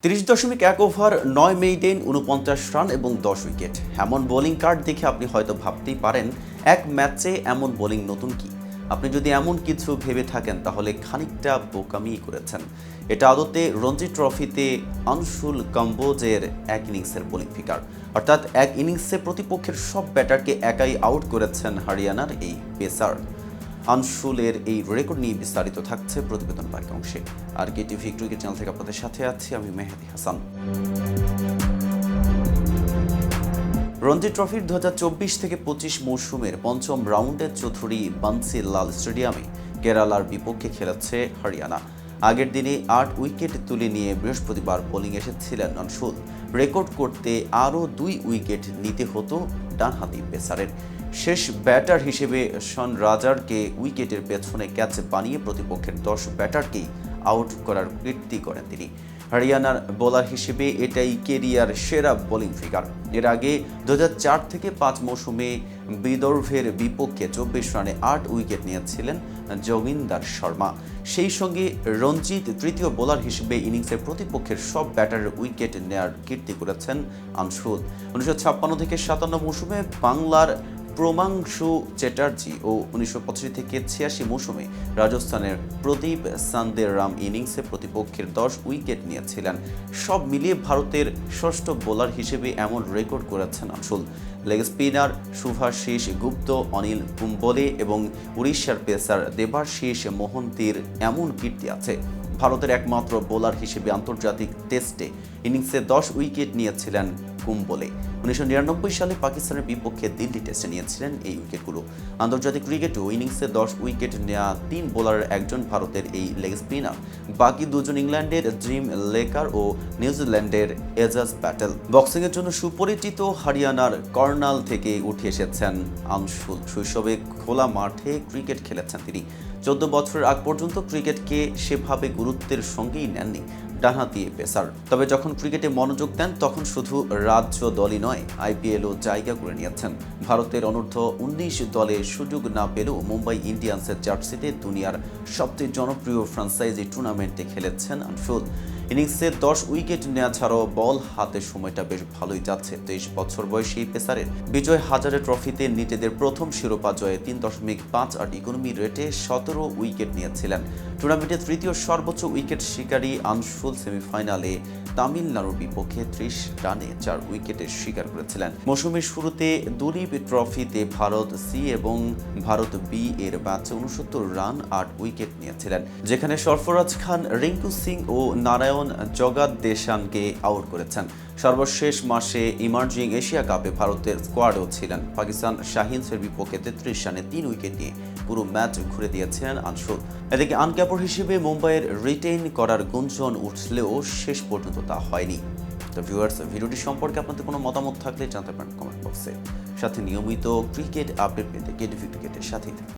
30.1 over 9 maiden 49 run এবং 10 wicket. এমন bowling card দেখে আপনি হয়তো ভাবতেই পারেন এক ম্যাচে এমন বোলিং নতুন কি। আপনি যদি এমন কিছু ভেবে থাকেন তাহলে খানিকটা বোকামি করেছেন। এটা আদতে রঞ্জি ট্রফিতে আনশুল কাম্বোজের এক ইনিংসের বোলিং ফিগার, অর্থাৎ এক ইনিংসে প্রতিপক্ষের সব ব্যাটারকে একাই আউট করেছেন হরিয়ানার এই পেসার। আনশুলের এই রেকর্ড নিয়ে বিস্তারিত থাকছে প্রতিবেদন বাকি অংশে। আর কেটিভি ক্রিকেট চ্যানেল থেকে আপনাদের সাথে আছি আমি মেহেদি হাসান। রঞ্জি ট্রফির 2024-25 মৌসুমের পঞ্চম রাউন্ডে চৌধুরী বান্সি লাল স্টেডিয়ামে কেরালার বিপক্ষে খেলেছে হরিয়ানা। আগের দিনে 8 উইকেট তুলে নিয়ে বৃহস্পতিবার বোলিং এসেছিলেন আনশুল। রেকর্ড করতে আরও 2 উইকেট নিতে হতো ডানহাতি পেসারের। শেষ ব্যাটার হিসেবে শন রাজারকে উইকেটের পেছনে ক্যাচ বানিয়ে প্রতিপক্ষের 10 ব্যাটারকেই আউট করার কীর্তি করেন তিনি। হরিয়ানার বোলার হিসেবে এটাই কেরিয়ার সেরা বোলিং ফিগার। এর আগে 2004-5 মৌসুমে বিদর্ভের বিপক্ষে 24 রানে 8 উইকেট নিয়েছিলেন যোগিন্দার শর্মা। সেই সঙ্গে রঞ্জিত তৃতীয় বোলার হিসেবে ইনিংসের প্রতিপক্ষের সব ব্যাটারের উইকেট নেয়ার কীর্তি করেছেন আনশুল। 1956-57 মৌসুমে বাংলার প্রমাংশু চ্যাটার্জি ও 1985-86 মৌসুমে রাজস্থানের প্রদীপ সান্দেরাম ইনিংসে প্রতিপক্ষের 10 উইকেট নিয়েছিলেন। সব মিলিয়ে ভারতের ষষ্ঠ বোলার হিসেবে এমন রেকর্ড করেছেন আনশুল। লেগ স্পিনার শুভাশিস গুপ্ত, অনিল কুম্বলে এবং উড়িষ্যার পেসার দেবাশিস মোহন্তির এমন কীর্তি আছে। ভারতের একমাত্র বোলার হিসেবে আন্তর্জাতিক টেস্টে ইনিংসে 10 উইকেট নিয়েছিলেন কুম্বলে। 1999 সালে পাকিস্তানের বিপক্ষে দিল্লি টেস্টে নিয়েছিলেন এই উইকেটগুলো। আন্তর্জাতিক ক্রিকেটেও ইনিংসে 10 উইকেট নেওয়া 3 বোলারের একজন ভারতের এই লেগ স্পিনার। বাকি দুজন ইংল্যান্ডের জিম লেকার ও নিউজিল্যান্ডের এজাজ প্যাটেল। বক্সিংয়ের জন্য সুপরিচিত হরিয়ানার কর্নাল থেকে উঠে এসেছেন আনশুল। শৈশবে খোলা মাঠে ক্রিকেট খেলেছেন তিনি। 14 বছরের আগ পর্যন্ত ক্রিকেটকে সেভাবে গুরুত্বের সঙ্গেই নেননি ডানহাতি পেসার। তবে যখন ক্রিকেটে মনোযোগ দেন তখন শুধু রাজ্য দলই নয়, আইপিএলও জায়গা করে নিয়েছেন। ভারতের অনূর্ধ্ব 19 দলে সুযোগ না পেলেও মুম্বাই ইন্ডিয়ান্সের জার্সিতে দুনিয়ার সবচেয়ে জনপ্রিয় ফ্র্যাঞ্চাইজি টুর্নামেন্টে খেলেছেন আনশুল। ইনিংসে 10 উইকেট নেওয়া ছাড়াও বল হাতে সময়টা বেশ ভালোই যাচ্ছে। 23 বছর বয়সী পেসারের বিজয় হাজারে ট্রফিতে নিজেদের প্রথম শিরোপা জয়ে 3.58 ইকোনমি রেটে 17 উইকেট নিয়েছিলেন। টুর্নামেন্টের তৃতীয় সর্বোচ্চ উইকেট শিকারী আনশুল সেমিফাইনালে তামিলনাড়ুর বিপক্ষে 30 রানে 4 উইকেটের শিকার করেছিলেন। মৌসুমের শুরুতে দুলীপ ট্রফিতে ভারত সি এবং ভারত বি এর ম্যাচে 69 রান 8 উইকেট নিয়েছিলেন, যেখানে সরফরাজ খান, রিঙ্কু সিং ও নারায়ণ জগাদ্দেশানকে আউট করেছেন। সর্বশেষ মাসে ইমার্জিং এশিয়া কাপে ভারতের স্কোয়াডও ছিলেন। পাকিস্তান শাহিনসের বিপক্ষে 33 রানে 3 উইকেট নিয়ে পুরো ম্যাচ ঘুরে দিয়েছিলেন আনশুল। এদিকে আনক্যাপার হিসেবে মুম্বাইয়ের রিটেইন করার গুঞ্জন উঠলেও শেষ পর্যন্ত তা হয়নি। তো ভিউয়ার্স, ভিডিওটি সম্পর্কে আপনাদের কোনো মতামত থাকলে জানতে পারেন কমেন্ট বক্সে। সাথে নিয়মিত ক্রিকেট আপডেট পেতে কেটিভি ক্রিকেটের সাথেই থাকুন।